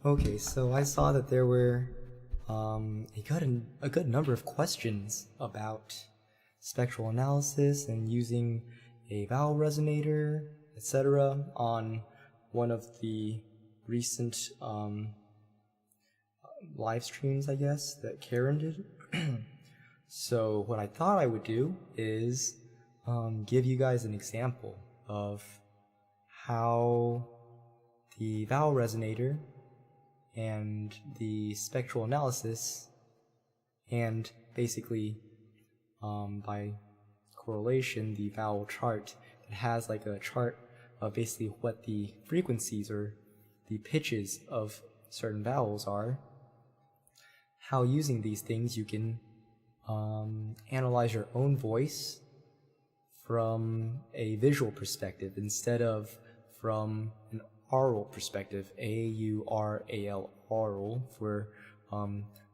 Okay, so I saw that there were a good number of questions about spectral analysis and using a vowel resonator, etc., on one of the recent live streams, I guess, that Karen did. So what I thought I would do is give you guys an example of how the vowel resonator and the spectral analysis, and basically by correlation the vowel chart, it has like a chart of basically what the frequencies or the pitches of certain vowels are, how using these things you can analyze your own voice from a visual perspective instead of from an aural perspective, A-U-R-A-L, aural, for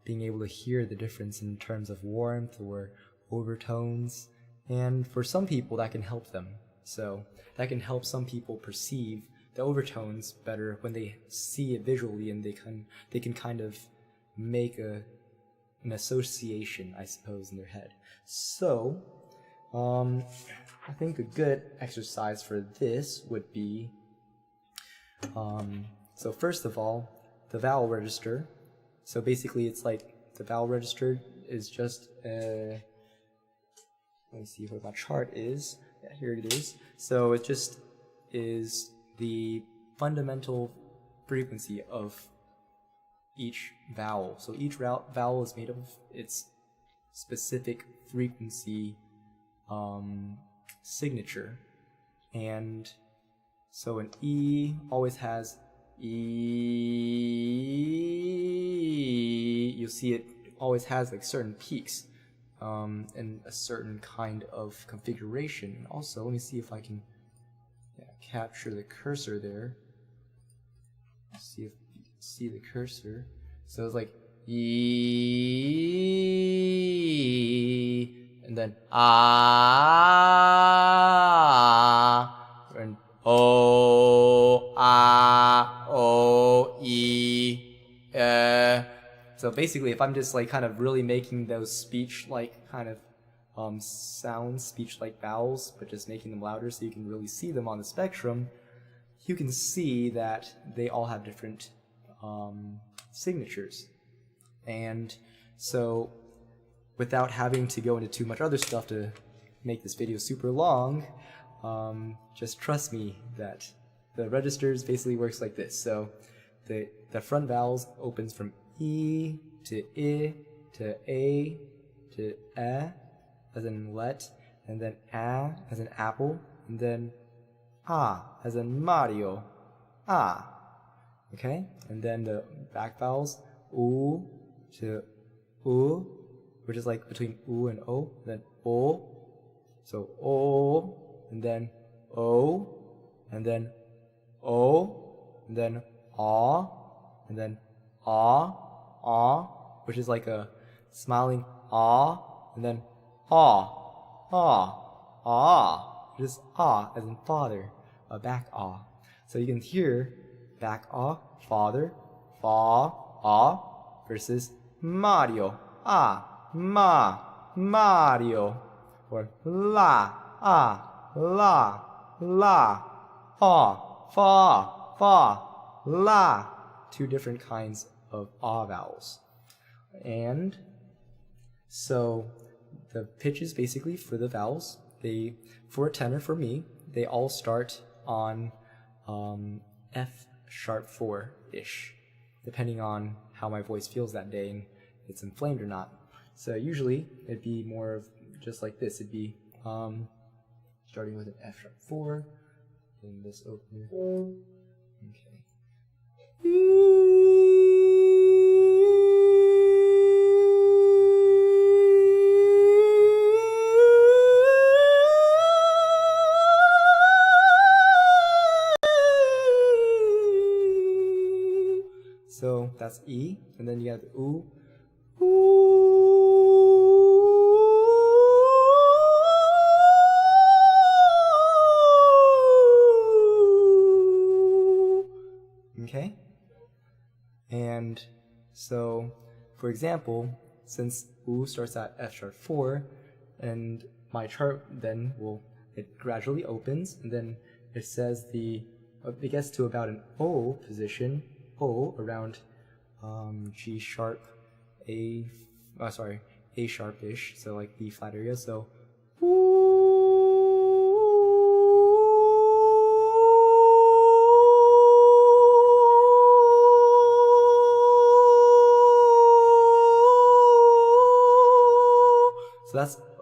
being able to hear the difference in terms of warmth or overtones. And for some people that can help them. So that can help some people perceive the overtones better when they see it visually, and they can kind of make an association, I suppose, in their head. So I think a good exercise for this would be, so first of all, the vowel register. So basically it's like the vowel register is just, let me see what my chart is. Yeah, here it is. So it just is the fundamental frequency of each vowel. So each vowel is made of its specific frequency signature. And so an E always has E. You'll see it always has like certain peaks and a certain kind of configuration. Also, let me see if I can capture the cursor there. See if you can see the cursor. So it's like E, and then ah, and O, ah, O, E, So basically, if I'm just like kind of really making those speech-like kind of sounds, speech-like vowels, but just making them louder so you can really see them on the spectrum, you can see that they all have different signatures. And so without having to go into too much other stuff to make this video super long, just trust me that the registers basically works like this. So the front vowels opens from E to I to A to E as in let, and then A as in apple, and then A as in Mario, ah. Okay, and then the back vowels, U to U, which is like between U and O, then O, so O, and then O, and then O, and then A, and then A, which is like a smiling A, and then A, which is A as in father, a back A. So you can hear back A, father, fa, A, versus Mario, Mario, or la, fa, la. Two different kinds of A vowels. And so the pitches basically for the vowels, for a tenor for me, they all start on F sharp 4-ish, depending on how my voice feels that day and if it's inflamed or not. So usually it'd be more of just like this. It'd be starting with an F sharp 4, and this opener. Okay. So that's E, and then you have the U. Okay? And so, for example, since U starts at F sharp 4, and my chart then it gradually opens, and then it says it gets to about an O position, O around G sharp, A sharpish, so like B flat area, so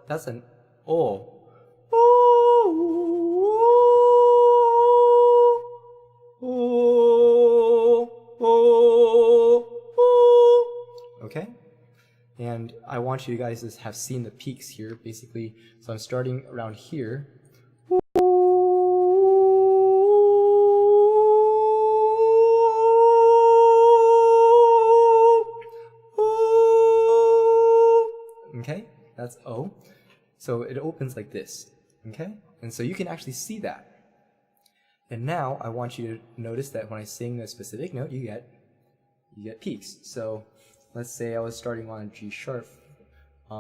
that's an O. Okay? And I want you guys to have seen the peaks here, basically. So I'm starting around here. Okay? That's O. So it opens like this. Okay? And so you can actually see that. And now I want you to notice that when I sing a specific note, you get peaks. So let's say I was starting on a G sharp. So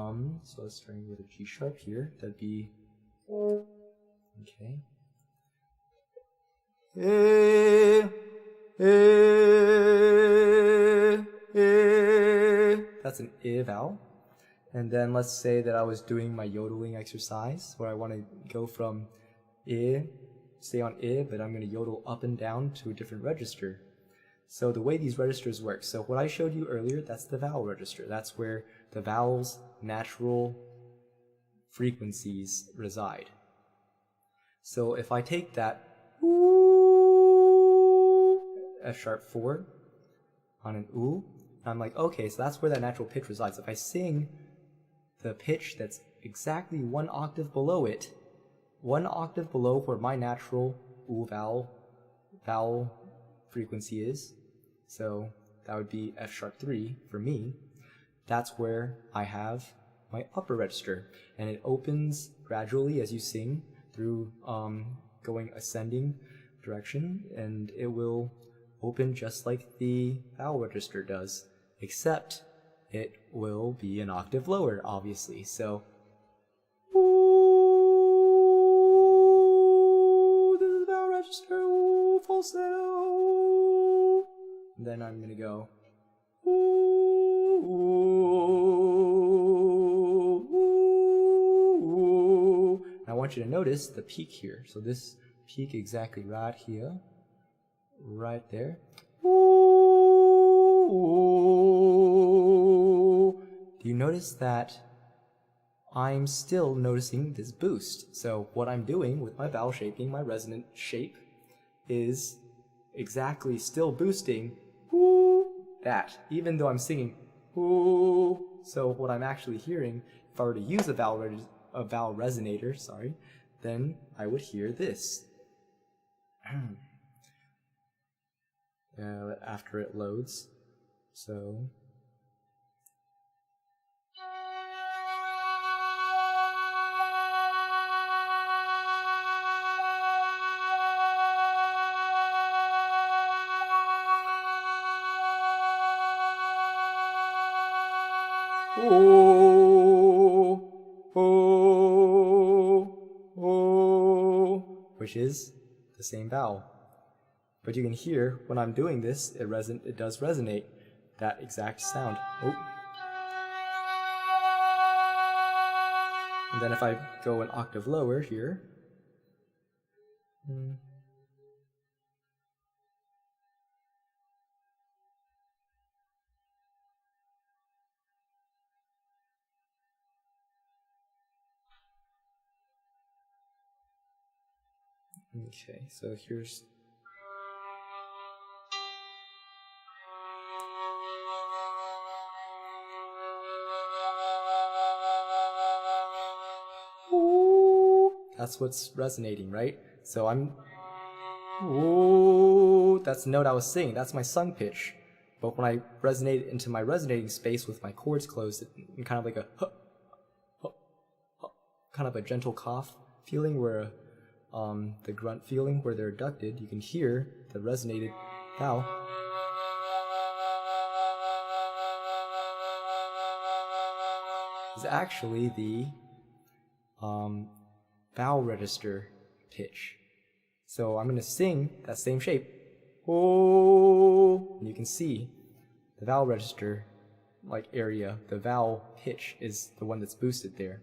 I was starting with a G sharp here. That'd be okay. That's an I vowel. And then let's say that I was doing my yodeling exercise where I want to go from I, stay on I, but I'm going to yodel up and down to a different register. So the way these registers work, so what I showed you earlier, that's the vowel register. That's where the vowels' natural frequencies reside. So if I take that F sharp 4 on an U, I'm like, okay, so that's where that natural pitch resides. If I sing the pitch that's exactly one octave below it, one octave below where my natural U vowel frequency is, so that would be F sharp 3 for me, that's where I have my upper register. And it opens gradually as you sing through going ascending direction, and it will open just like the vowel register does, except it will be an octave lower, obviously. So this is vowel register, falsetto. And then I'm gonna go and I want you to notice the peak here. So this peak exactly right here, right there. Do you notice that I'm still noticing this boost? So what I'm doing with my vowel shaping, my resonant shape, is exactly still boosting that, even though I'm singing so what I'm actually hearing, if I were to use a vowel resonator, then I would hear this. After it loads. So which is the same vowel. But you can hear when I'm doing this, it does resonate, that exact sound. Oh. And then if I go an octave lower here, okay, so here's that's what's resonating, right? So that's the note I was singing. That's my sung pitch. But when I resonate into my resonating space with my chords closed, and kind of like a kind of a gentle cough feeling where the grunt feeling where they're adducted, you can hear the resonated vowel. is actually the vowel register pitch. So I'm going to sing that same shape. Oh, and you can see the vowel register area, the vowel pitch is the one that's boosted there,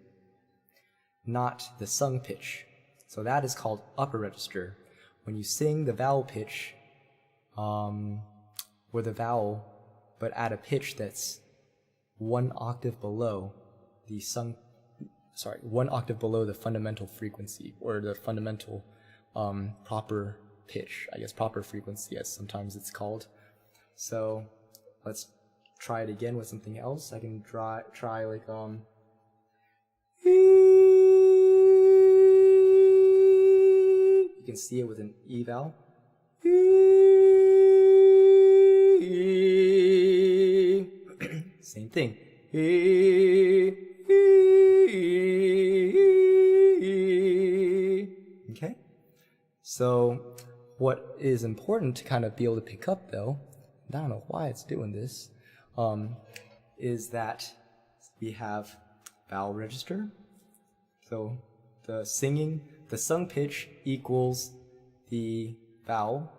not the sung pitch. So that is called upper register. When you sing the vowel pitch, or the vowel, but at a pitch that's 1 octave below the sung, 1 octave below the fundamental frequency, or the fundamental proper pitch, I guess proper frequency as sometimes it's called. So let's try it again with something else. I can try like you can see it with an E vowel. Same thing. Okay? So what is important to kind of be able to pick up though, I don't know why it's doing this, is that we have vowel register. So the sung pitch equals the vowel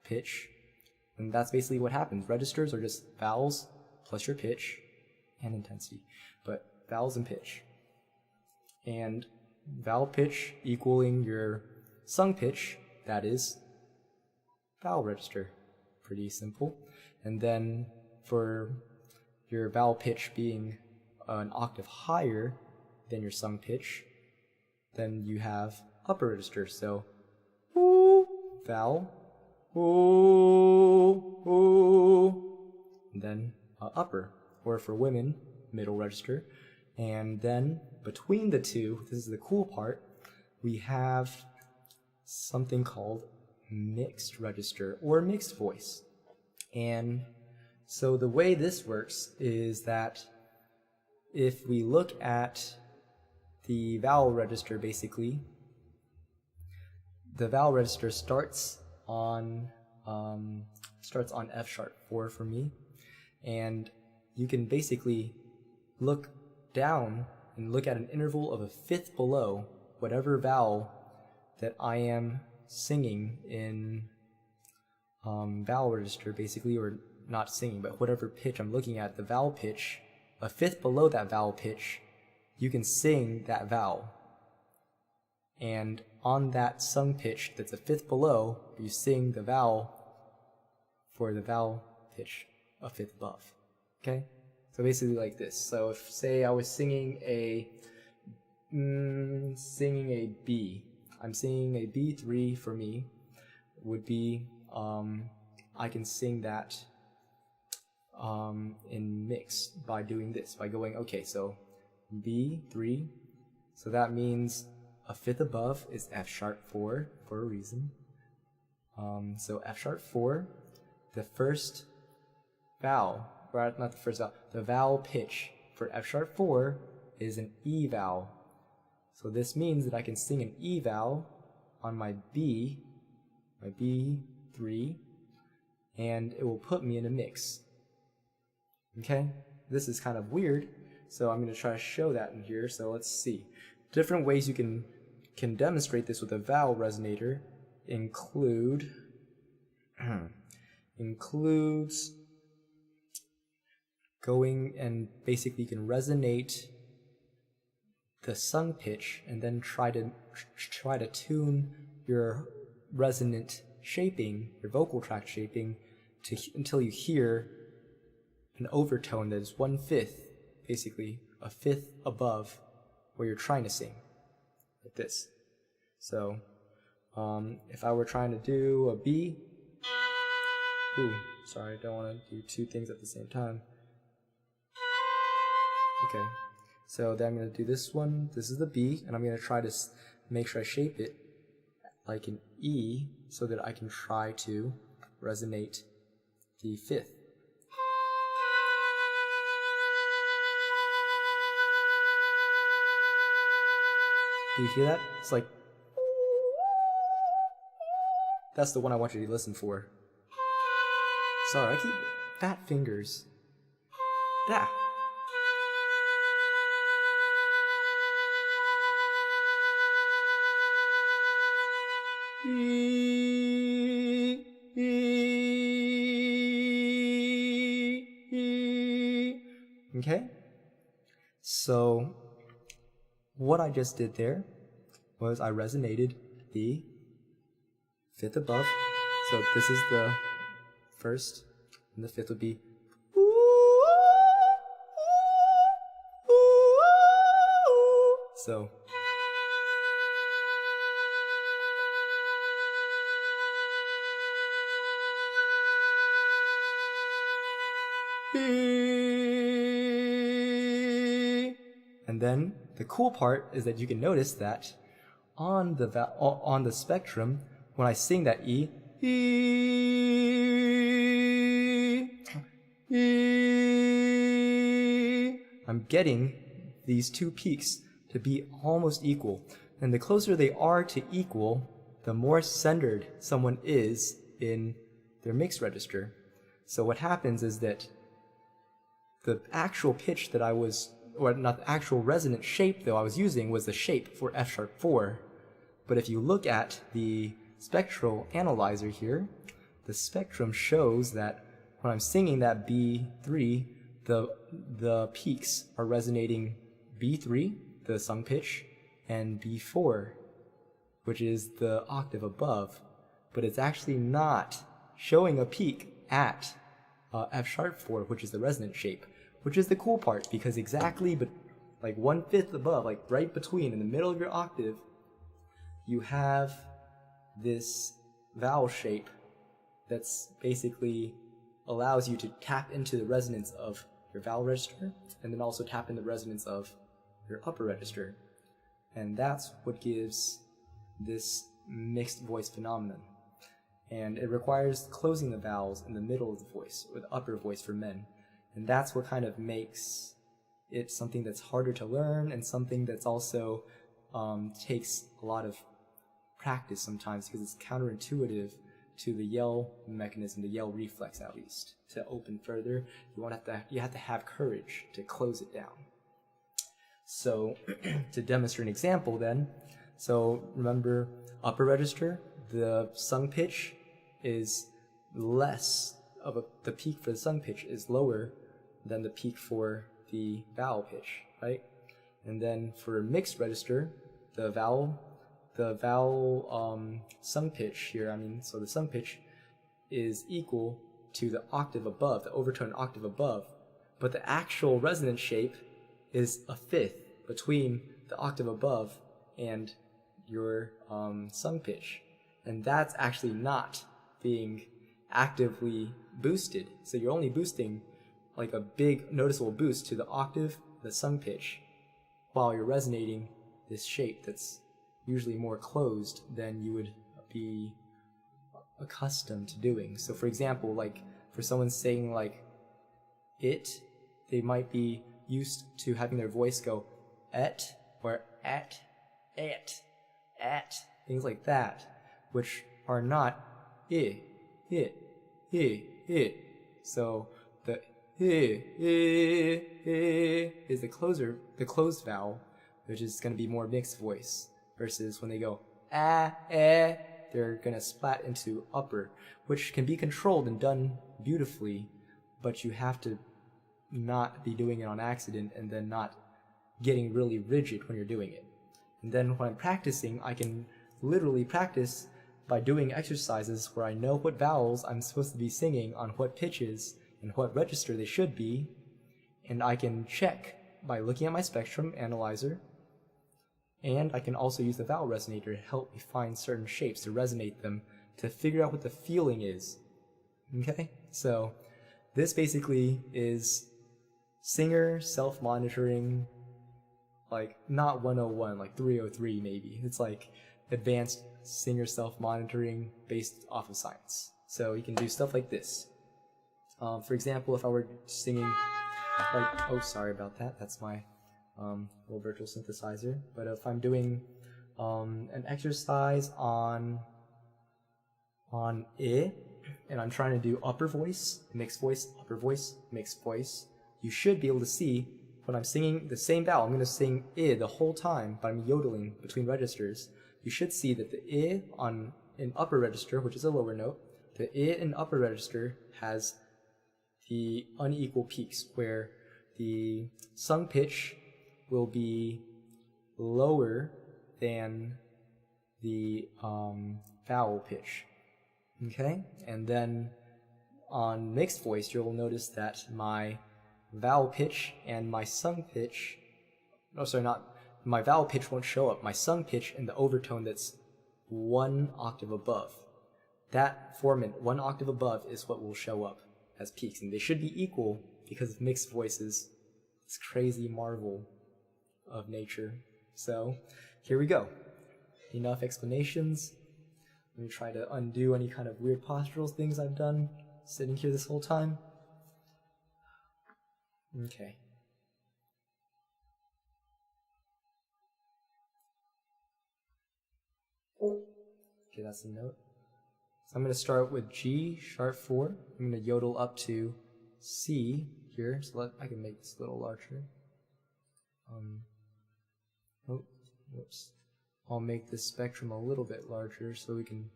pitch, and that's basically what happens. Registers are just vowels plus your pitch and intensity, but vowels and pitch. And vowel pitch equaling your sung pitch, that is vowel register. Pretty simple. And then for your vowel pitch being an octave higher than your sung pitch, then you have upper register. So ooh, vowel, ooh, ooh, and then upper. Or for women, middle register. And then between the two, this is the cool part, we have something called mixed register or mixed voice. And so the way this works is that if we look at the vowel register, basically, the vowel register starts on F sharp 4 for me, and you can basically look down and look at an interval of a fifth below whatever vowel that I am singing in vowel register, basically, or not singing, but whatever pitch I'm looking at, the vowel pitch, a fifth below that vowel pitch, you can sing that vowel. And on that sung pitch that's a fifth below, you sing the vowel for the vowel pitch a fifth above. Okay? So basically like this. So if, say, I was singing a B, I'm singing a B3 for me, would be, I can sing that in mix by doing this, by going, okay, so B3, so that means a fifth above is F sharp 4 for a reason. So F sharp 4, the first vowel, or not the first vowel, the vowel pitch for F sharp 4 is an E vowel. So this means that I can sing an E vowel on my B, my B3, and it will put me in a mix. Okay? This is kind of weird, so I'm going to try to show that in here. So let's see. Different ways you can demonstrate this with a vowel resonator includes going and basically you can resonate the sung pitch and then try to tune your resonant shaping, your vocal tract shaping, until you hear an overtone that is 1/5, basically a fifth above where you're trying to sing, like this. So if I were trying to do a B, sorry, I don't want to do two things at the same time. Okay, so then I'm going to do this one. This is the B, and I'm going to try to make sure I shape it like an E so that I can try to resonate the fifth. Do you hear that? It's like, that's the one I want you to listen for. Sorry, I keep fat fingers. Ah. Okay? So what I just did there was I resonated the fifth above. So this is the first, and the fifth would be. So and then the cool part is that you can notice that on the spectrum, when I sing that E, I'm getting these two peaks to be almost equal. And the closer they are to equal, the more centered someone is in their mixed register. So what happens is that the actual pitch that I was, or not the actual resonant shape though I was using, was the shape for F sharp 4. But if you look at the spectral analyzer here, the spectrum shows that when I'm singing that B3, the peaks are resonating B3, the sung pitch, and B4, which is the octave above. But it's actually not showing a peak at F sharp 4, which is the resonant shape, which is the cool part, because exactly but like 1/5 above, like right between, in the middle of your octave, you have this vowel shape that's basically allows you to tap into the resonance of your vowel register, and then also tap into the resonance of your upper register. And that's what gives this mixed voice phenomenon. And it requires closing the vowels in the middle of the voice, or the upper voice for men. And that's what kind of makes it something that's harder to learn, and something that's also takes a lot of practice sometimes, because it's counterintuitive to the yell mechanism, the yell reflex at least. To open further, you have to have courage to close it down. So to demonstrate an example then, so remember upper register, the sung pitch is less of the peak for the sung pitch is lower than the peak for the vowel pitch, right? And then for mixed register, the vowel sung pitch here, so the sung pitch is equal to the octave above, the overtone octave above, but the actual resonant shape is a fifth between the octave above and your sung pitch. And that's actually not being actively boosted. So you're only boosting like a big noticeable boost to the octave, the sung pitch, while you're resonating this shape that's usually more closed than you would be accustomed to doing. So for example, like for someone saying like it, they might be used to having their voice go et, or at, things like that, which are not I. So the is the closed vowel, which is going to be more mixed voice, versus when they go they're going to splat into upper, which can be controlled and done beautifully, but you have to not be doing it on accident and then not getting really rigid when you're doing it. And then when I'm practicing, I can literally practice by doing exercises where I know what vowels I'm supposed to be singing on what pitches and what register they should be, and I can check by looking at my spectrum analyzer, and I can also use the vowel resonator to help me find certain shapes, to resonate them, to figure out what the feeling is. Okay? So this basically is singer self-monitoring, like not 101, like 303 maybe. It's like advanced singer self-monitoring based off of science. So you can do stuff like this. For example, if I were singing like, oh, sorry about that, that's my little virtual synthesizer. But if I'm doing an exercise on I, and I'm trying to do upper voice, mixed voice, upper voice, mixed voice, you should be able to see when I'm singing the same vowel. I'm going to sing I the whole time, but I'm yodeling between registers. You should see that the I on in upper register, which is a lower note, the I in upper register has the unequal peaks where the sung pitch will be lower than the vowel pitch. Okay? And then on mixed voice, you'll notice that my vowel pitch and my sung pitch, my vowel pitch won't show up. My sung pitch and the overtone that's 1 octave above, that formant 1 octave above is what will show up as peaks. And they should be equal because of mixed voices, this crazy marvel of nature. So here we go. Enough explanations. Let me try to undo any kind of weird postural things I've done sitting here this whole time. Okay. Okay, that's the note. So I'm going to start with G sharp 4. I'm going to yodel up to C here, so I can make this a little larger. Whoops. I'll make this spectrum a little bit larger so we can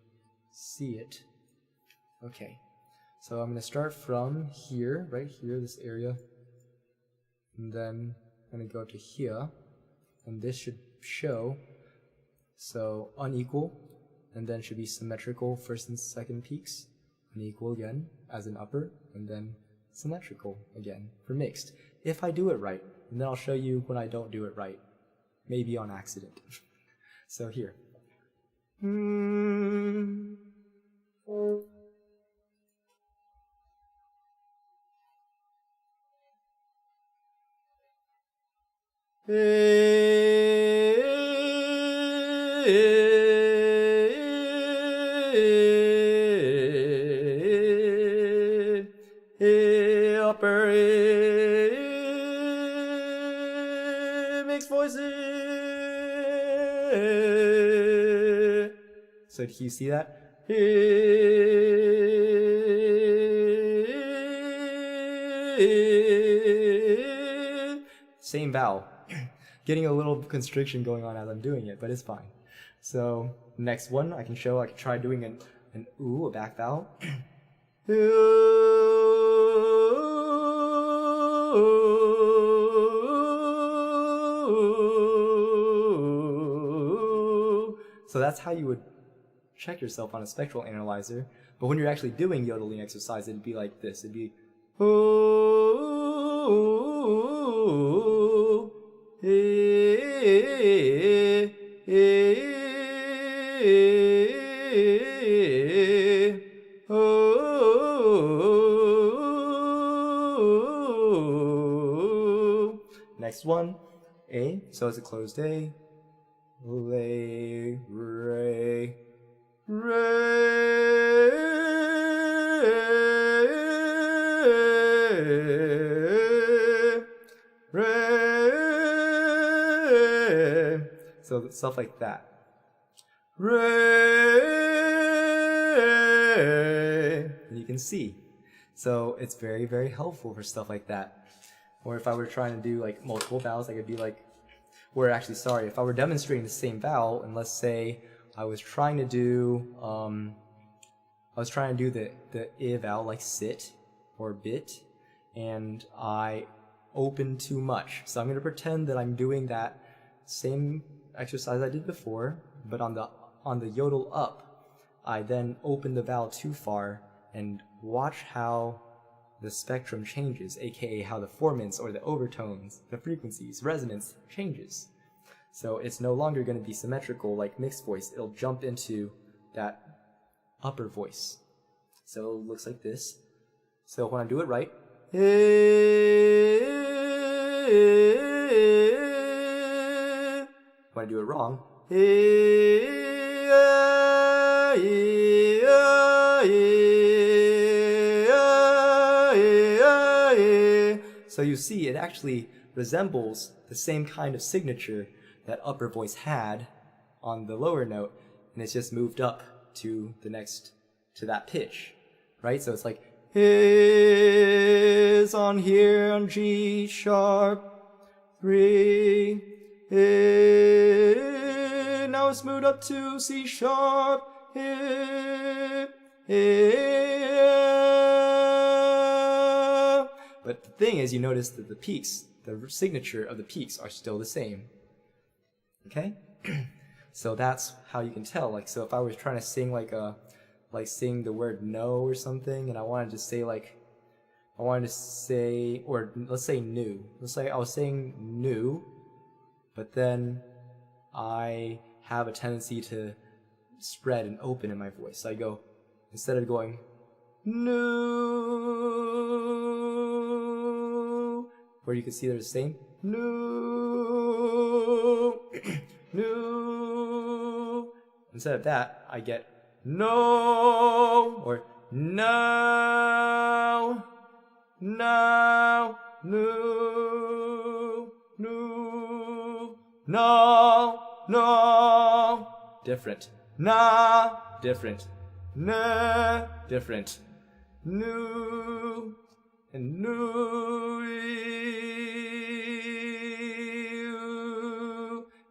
see it. Okay, so I'm going to start from here, right here, this area, and then I'm going to go to here, and this should show, so unequal, and then should be symmetrical first and second peaks, unequal again as an upper, and then symmetrical again for mixed. If I do it right, and then I'll show you when I don't do it right, maybe on accident. So here. Upper mixed voices. So do you see that? Same vowel. Getting a little constriction going on as I'm doing it, but it's fine. So next one I can try doing an ooh, a back vowel. So that's how you would check yourself on a spectral analyzer. But when you're actually doing yodeling exercise, it'd be like this. It'd be next one, A. So it's a closed A. Lay, re, re, re. So stuff like that. Re, and you can see. So it's very, very helpful for stuff like that. Or if I were trying to do like multiple vowels, I could be like, if I were demonstrating the same vowel, and let's say I was trying to do the I vowel like sit or bit, and I opened too much. So I'm going to pretend that I'm doing that same exercise I did before, but on the yodel up, I then open the vowel too far, and watch how the spectrum changes, aka how the formants or the overtones, the frequencies, resonance changes. So it's no longer going to be symmetrical like mixed voice. It'll jump into that upper voice. So it looks like this. So when I do it right, when I do it wrong, so you see it actually resembles the same kind of signature that upper voice had on the lower note, and it's just moved up to that pitch, right? So it's like is on here on G sharp 3, now it's moved up to C sharp, But the thing is, you notice that the peaks, the signature of the peaks are still the same. Okay? So that's how you can tell. Like, so if I was trying to sing like sing the word no or something, and I wanted to say or let's say new. Let's say I was saying new, but then I have a tendency to spread and open in my voice. So I go, instead of going new, where you can see they're the same, new, new. Instead of that, I get no, or no, no, no, no, no, no. Different. Na, different. Na, different. Nu, and nu.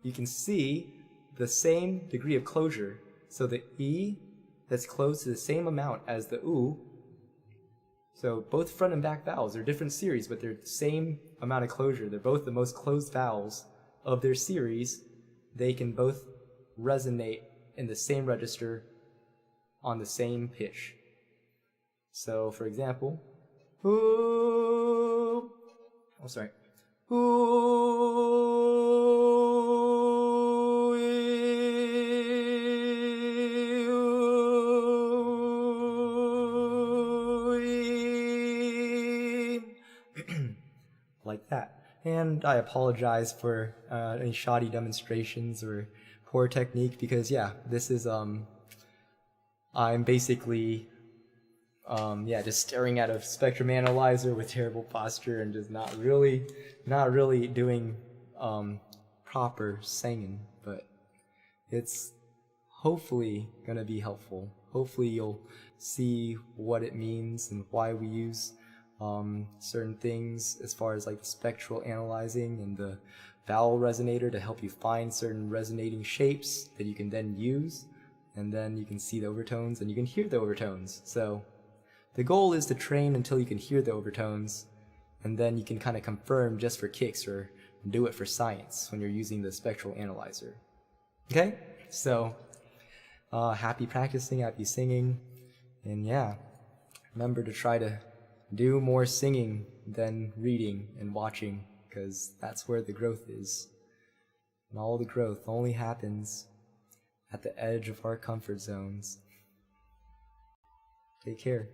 You can see the same degree of closure. So the E that's closed to the same amount as the U. So both front and back vowels are different series, but they're the same amount of closure. They're both the most closed vowels of their series. They can both resonate in the same register on the same pitch. So for example, ooh, oh sorry, ooh, like that. And I apologize for any shoddy demonstrations or poor technique, because yeah, this is I'm basically just staring at a spectrum analyzer with terrible posture and just not really doing proper singing. But it's hopefully gonna be helpful. Hopefully you'll see what it means and why we use certain things as far as like the spectral analyzing and the vowel resonator to help you find certain resonating shapes that you can then use, and then you can see the overtones and you can hear the overtones. So the goal is to train until you can hear the overtones, and then you can kind of confirm just for kicks or do it for science when you're using the spectral analyzer. Okay? So happy practicing, happy singing, and yeah, remember to try to do more singing than reading and watching, because that's where the growth is. And all the growth only happens at the edge of our comfort zones. Take care.